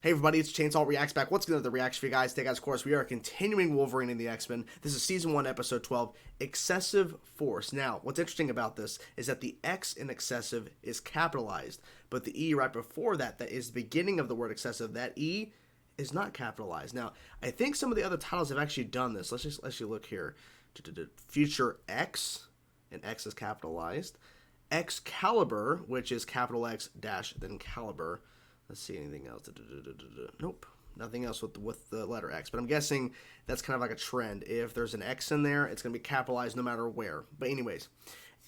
Hey everybody, it's Chainsaw Reacts back. What's good with the reaction for you guys? Today, guys, of course, we are continuing Wolverine in the X-Men. This is Season 1, Episode 12, Excessive Force. Now, what's interesting about this is that the X in excessive is capitalized, but the E right before that, that is the beginning of the word excessive, that E is not capitalized. Now, I think some of the other titles have actually done this. Let's look here. Future X, and X is capitalized. Excalibur, which is capital X dash then Caliber. Let's see anything else. Nope, nothing else with the letter X. But I'm guessing that's kind of like a trend. If there's an X in there, it's going to be capitalized no matter where. But anyways,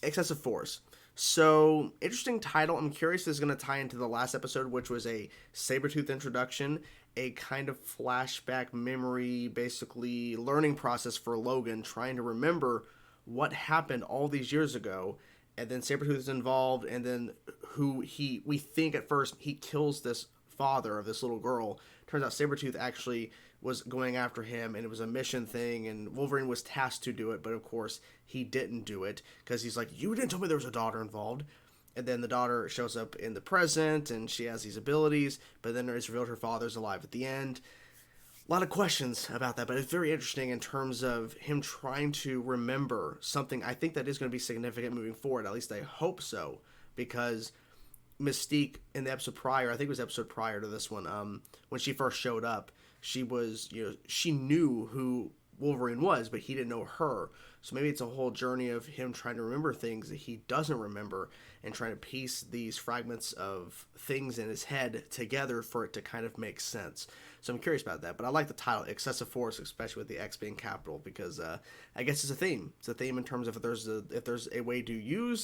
Excessive Force. So, interesting title. I'm curious if this is going to tie into the last episode, which was a Sabretooth introduction, a kind of flashback memory, basically learning process for Logan, trying to remember what happened all these years ago. And then Sabretooth is involved, and then we think at first he kills this father of this little girl. Turns out Sabretooth actually was going after him, and it was a mission thing, and Wolverine was tasked to do it, but of course he didn't do it, because he's like, you didn't tell me there was a daughter involved. And then the daughter shows up in the present, and she has these abilities, but then it's revealed her father's alive at the end. A lot of questions about that, but it's very interesting in terms of him trying to remember something. I think that is going to be significant moving forward. At least I hope so, because Mystique in the episode prior, I think it was episode prior to this one, when she first showed up, she was, she knew who Wolverine was, but he didn't know her. So maybe it's a whole journey of him trying to remember things that he doesn't remember and trying to piece these fragments of things in his head together for it to kind of make sense. So I'm curious about that. But I like the title, Excessive Force, especially with the X being capital, because I guess it's a theme. It's a theme in terms of if there's a way to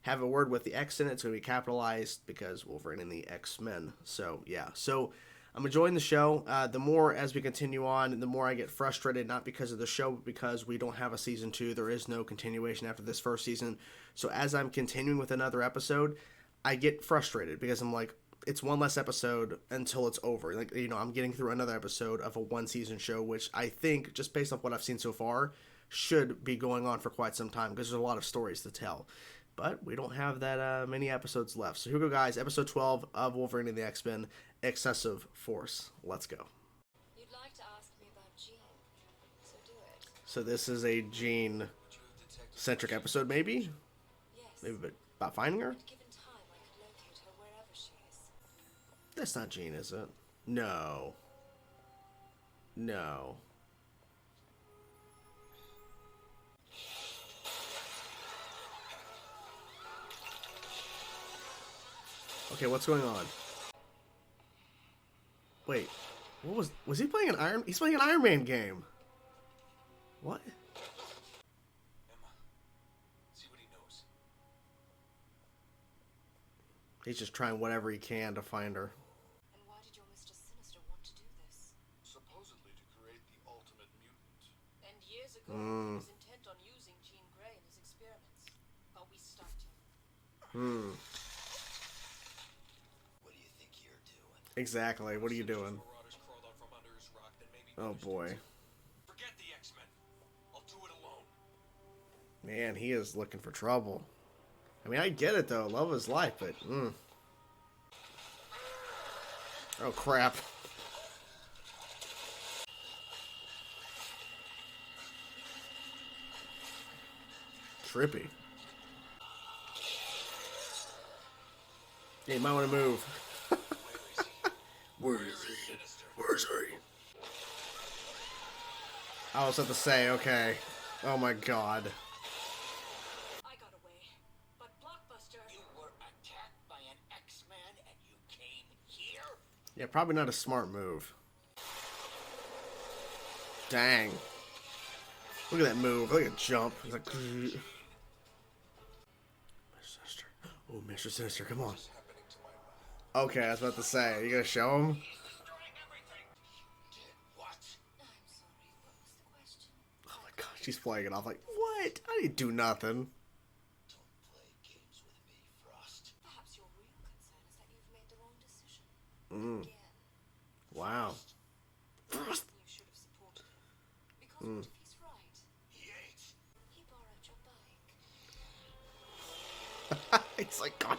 have a word with the X in it, it's going to be capitalized because Wolverine and the X-Men. So, yeah. So, I'm enjoying the show. The more as we continue on, the more I get frustrated, not because of the show, but because we don't have a season 2. There is no continuation after this first season. So as I'm continuing with another episode, I get frustrated because I'm like, it's one less episode until it's over. Like, I'm getting through another episode of a one-season show, which I think, just based off what I've seen so far, should be going on for quite some time because there's a lot of stories to tell. But we don't have that many episodes left. So here we go, guys. Episode 12 of Wolverine and the X-Men, Excessive Force. Let's go. You'd like to ask me about Jean, so do it. So this is a Jean-centric episode, maybe? Yes. Maybe about finding her? But given time, I could locate her wherever she is. That's not Jean, is it? No. No. Okay, what's going on? Wait, what was he playing he's playing an Iron Man game. What? Emma, see what he knows. He's just trying whatever he can to find her. And why did your Mr. Sinister want to do this? Supposedly to create the ultimate mutant. And years ago, he was intent on using Jean Grey in his experiments, but we stopped him. What do you think you're doing? Exactly, what are you doing? Marauders crawled out from under his rock, then maybe Oh boy. forget the X-Men. I'll do it alone. Man, he is looking for trouble. I mean, I get it though, love his life, but Oh crap. Trippy. Yeah, you might want to move. Where is he? Where's he? I was about to say, okay. Oh my god. I got away, but Blockbuster... You were attacked by an X-Man and you came here? Yeah, probably not a smart move. Dang. Look at that move. Look at that jump. He's like... Mr. Sinister. Oh, Mr. Sinister, come on. What's happening to my mouth? Okay, I was about to say. You gonna show him? Destroying everything. You did what? I'm sorry, what was the question? Oh my gosh, she's playing it off like, what? I didn't do nothing. Don't play games with me, Frost. Perhaps your real concern is that you've made the wrong decision. Again. Wow. You should have supported him. Because what if he's right? He ain't. He borrowed your bike. It's like, God,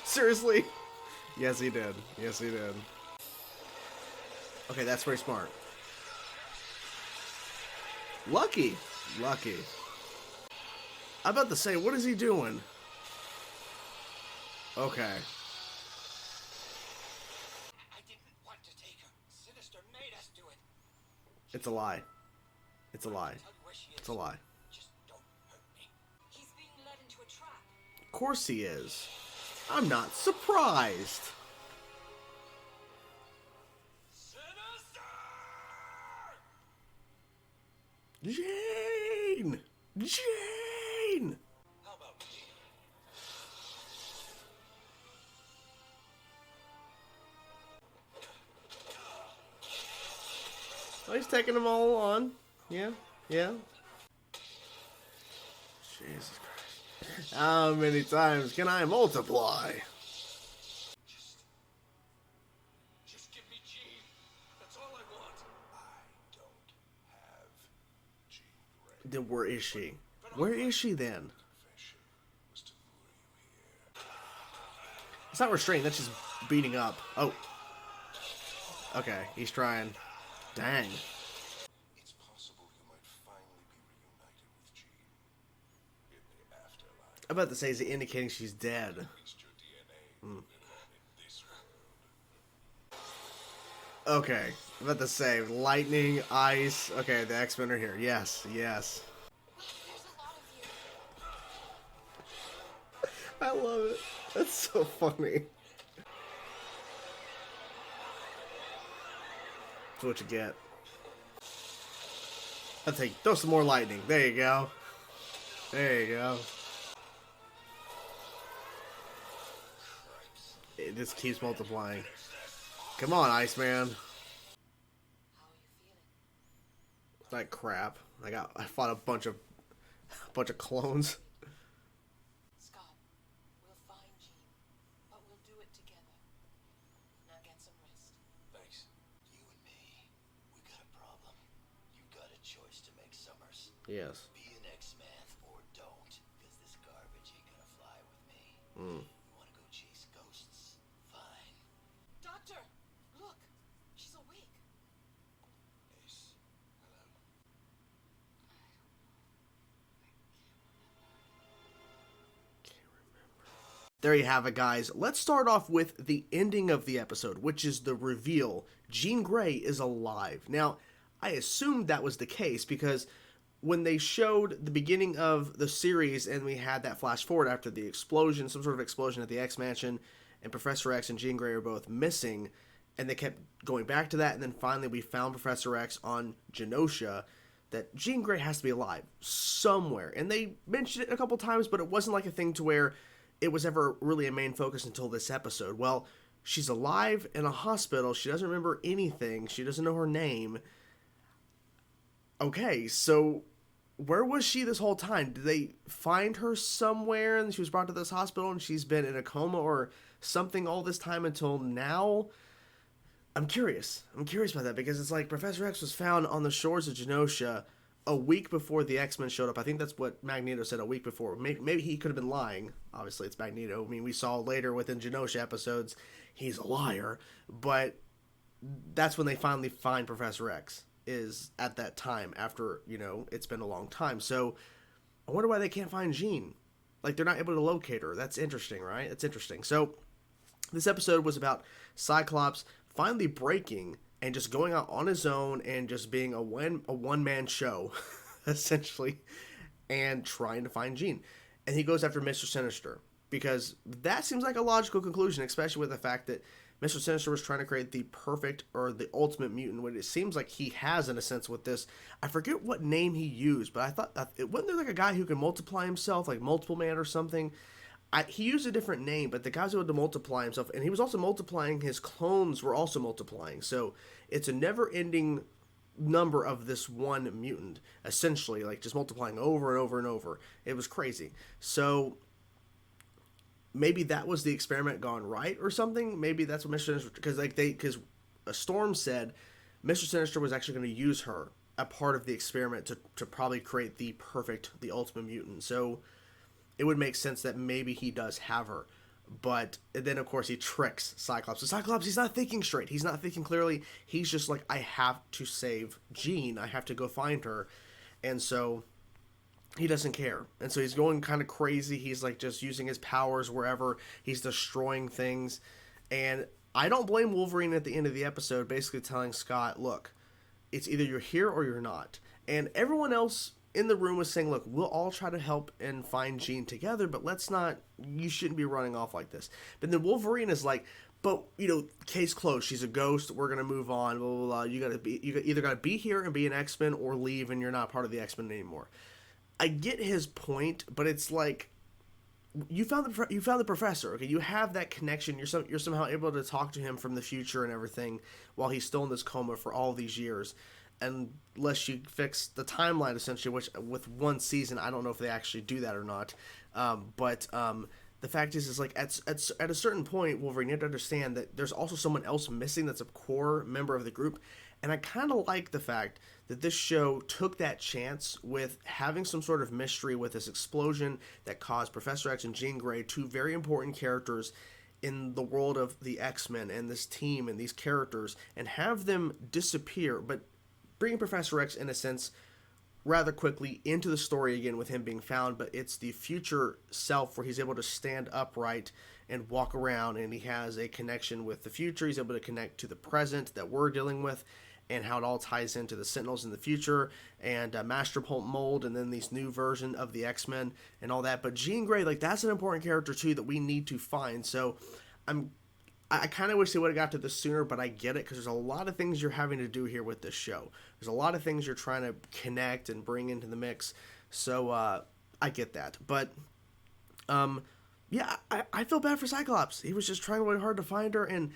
seriously? Yes, he did. Yes, he did. Okay, that's very smart. Lucky. Lucky. I'm about to say, what is he doing? Okay. I didn't want to take her. Sinister made us do it. It's a lie. It's a lie. Tell you where she is. It's a lie. Just don't hurt me. He's being led into a trap. Of course he is. I'm not surprised. Sinister! Jane! Jane! How about me? Oh, he's taking them all on. Yeah, yeah. Jesus Christ. How many times can I multiply? Just give me Jean. That's all I want. I don't have Jean Grey. Then where is she? Where is she then? Confession was to lure you here. It's not restrained, that's just beating up. Oh. Okay, he's trying. Dang. It's possible you might finally be reunited with Jean in the afterlife. I'm about to say, is it indicating she's dead? At least your DNA will live on in this world. Okay, I'm about to say, lightning, ice. Okay, the X-Men are here. Yes, yes. There's a lot of you. I love it. That's so funny. That's what you get. I'll take, throw some more lightning. There you go. There you go. It just keeps multiplying. Come on, Iceman. How are you feeling? Like crap. I fought a bunch of clones. Scott, we'll find Jean, but we'll do it together. Now get some rest. Thanks. You and me, we got a problem. You got a choice to make, Summers. Yes. Be an X-Man or don't, because this garbage ain't gonna fly with me. Mm. You wanna go chase ghosts? Fine. Doctor, look, she's awake. Ace, hello. There you have it, guys. Let's start off with the ending of the episode, which is the reveal. Jean Grey is alive. Now, I assumed that was the case because when they showed the beginning of the series and we had that flash forward after the explosion, some sort of explosion at the X Mansion, and Professor X and Jean Grey are both missing, and they kept going back to that, and then finally we found Professor X on Genosha, that Jean Grey has to be alive somewhere. And they mentioned it a couple times, but it wasn't like a thing to where it was ever really a main focus until this episode. Well, she's alive in a hospital. She doesn't remember anything. She doesn't know her name. Okay, so where was she this whole time? Did they find her somewhere and she was brought to this hospital and she's been in a coma or something all this time until now? I'm curious. I'm curious about that because it's like Professor X was found on the shores of Genosha a week before the X-Men showed up. I think that's what Magneto said, a week before. Maybe he could have been lying. Obviously, it's Magneto. I mean, we saw later within Genosha episodes, he's a liar. But that's when they finally find Professor X, is at that time after, it's been a long time. So I wonder why they can't find Jean. Like, they're not able to locate her. That's interesting, right? It's interesting. So this episode was about Cyclops finally breaking and just going out on his own and just being a one-man show, essentially, and trying to find Jean. And he goes after Mr. Sinister, because that seems like a logical conclusion, especially with the fact that Mr. Sinister was trying to create the perfect or the ultimate mutant, what it seems like he has in a sense with this. I forget what name he used, but I thought, wasn't there like a guy who can multiply himself, like Multiple Man or something? He used a different name, but the guy's able to multiply himself, and he was also multiplying, his clones were also multiplying, so it's a never-ending number of this one mutant, essentially, like just multiplying over and over and over. It was crazy. So maybe that was the experiment gone right or something. Maybe that's what Mr. Sinister, because a Storm said Mr. Sinister was actually going to use her, a part of the experiment, to probably create the ultimate mutant. So it would make sense that maybe he does have her. But then, of course, he tricks Cyclops. So Cyclops, he's not thinking straight. He's not thinking clearly. He's just like, I have to save Jean. I have to go find her. And so he doesn't care. And so he's going kind of crazy. He's like just using his powers wherever. He's destroying things. And I don't blame Wolverine at the end of the episode basically telling Scott, look, it's either you're here or you're not. And everyone else in the room was saying, look, we'll all try to help and find Jean together, but let's not, you shouldn't be running off like this. But then Wolverine is like, but, you know, case closed. She's a ghost. We're going to move on. Blah, blah, blah. You either got to be here and be an X-Men or leave and you're not part of the X-Men anymore. I get his point, but it's like, you found the professor. Okay, you have that connection. You're somehow able to talk to him from the future and everything while he's still in this coma for all these years. Unless you fix the timeline, essentially, which with one season, I don't know if they actually do that or not. But the fact is like at a certain point, Wolverine, you have to understand that there's also someone else missing that's a core member of the group. And I kind of like the fact that this show took that chance with having some sort of mystery with this explosion that caused Professor X and Jean Grey, two very important characters in the world of the X-Men and this team and these characters, and have them disappear, but bringing Professor X, in a sense, rather quickly into the story again with him being found, but it's the future self where he's able to stand upright and walk around, and he has a connection with the future. He's able to connect to the present that we're dealing with, and how it all ties into the Sentinels in the future, and Master Mold, and then this new version of the X-Men, and all that. But Jean Grey, like, that's an important character, too, that we need to find. So I kind of wish they would have got to this sooner, but I get it, because there's a lot of things you're having to do here with this show. There's a lot of things you're trying to connect and bring into the mix. So I get that. But yeah, I feel bad for Cyclops. He was just trying really hard to find her, and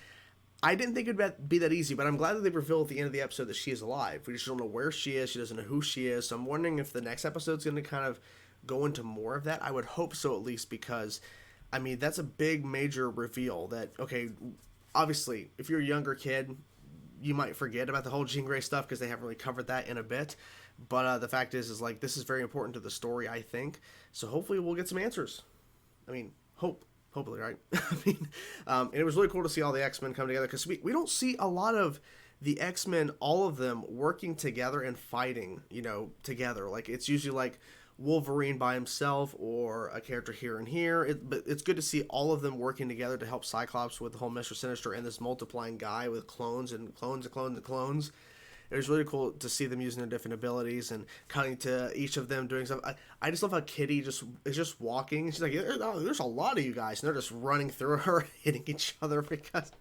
I didn't think it'd be that easy, but I'm glad that they revealed at the end of the episode that she is alive. We just don't know where she is. She doesn't know who she is. So I'm wondering if the next episode's going to kind of go into more of that. I would hope so, at least, because, I mean, that's a big, major reveal that, okay, obviously, if you're a younger kid, you might forget about the whole Jean Grey stuff because they haven't really covered that in a bit. But the fact is like, this is very important to the story, I think. So hopefully we'll get some answers. I mean, hopefully, right? I mean, and it was really cool to see all the X-Men come together, because we don't see a lot of the X-Men, all of them working together and fighting, you know, together. Like, it's usually like Wolverine by himself or a character here and here. But it's good to see all of them working together to help Cyclops with the whole Mr. Sinister and this multiplying guy with clones and clones and clones and clones. It was really cool to see them using their different abilities and cutting to each of them doing stuff. I just love how Kitty is just walking. She's like, there's a lot of you guys. And they're just running through her, hitting each other because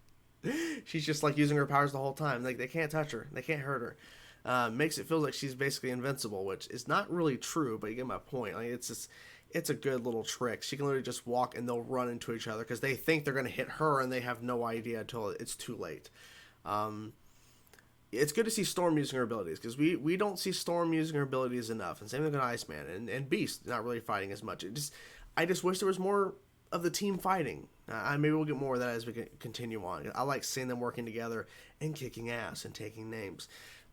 she's just like using her powers the whole time. Like, they can't touch her. They can't hurt her. Makes it feel like she's basically invincible, which is not really true, but you get my point. Like, it's a good little trick. She can literally just walk and they'll run into each other because they think they're going to hit her and they have no idea until it's too late. It's good to see Storm using her abilities, because we don't see Storm using her abilities enough, and same thing with Iceman and Beast not really fighting as much. I just wish there was more of the team fighting. Maybe we'll get more of that as we continue on. I like seeing them working together and kicking ass and taking names.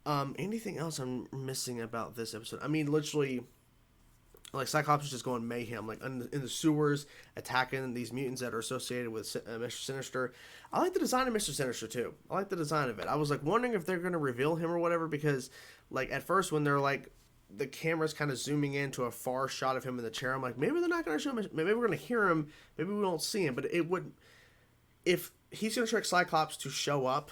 Anything else I'm missing about this episode? I mean, literally, like, Cyclops is just going mayhem, like in the sewers, attacking these mutants that are associated with Mr. Sinister. I like the design of Mr. Sinister too. I like the design of it. I was like wondering if they're going to reveal him or whatever, because like at first when they're like the camera's kind of zooming into a far shot of him in the chair, I'm like, maybe they're not going to show him. Maybe we're going to hear him. Maybe we won't see him. But it would, if he's going to trick Cyclops to show up,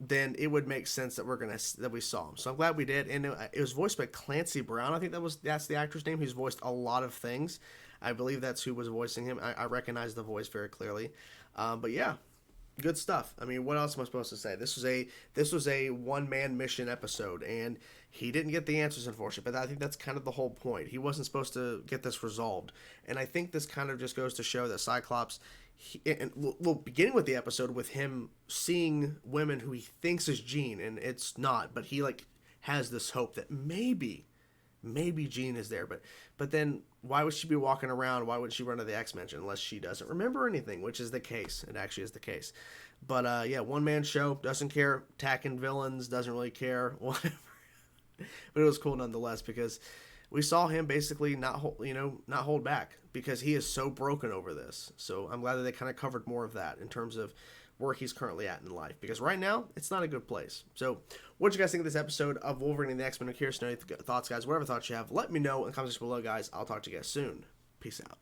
then it would make sense that we saw him. So I'm glad we did. And it was voiced by Clancy Brown. I think that's the actor's name. He's voiced a lot of things. I believe that's who was voicing him. I recognize the voice very clearly. But yeah, good stuff. I mean, what else am I supposed to say? This was a one-man mission episode, and he didn't get the answers, unfortunately. But I think that's kind of the whole point. He wasn't supposed to get this resolved. And I think this kind of just goes to show that Cyclops, beginning with the episode with him seeing women who he thinks is Jean, and it's not, but he like has this hope that maybe Jean is there, but then why would she be walking around? Why would she run to the X-Mansion unless she doesn't remember anything, which is the case. It actually is the case. But yeah, one-man show, doesn't care, attacking villains, doesn't really care, whatever. But it was cool nonetheless, because we saw him basically not hold back because he is so broken over this. So I'm glad that they kind of covered more of that in terms of where he's currently at in life, because right now it's not a good place. So what did you guys think of this episode of Wolverine and the X-Men? I'm curious to know your thoughts, guys. Whatever thoughts you have, let me know in the comments below, guys. I'll talk to you guys soon. Peace out.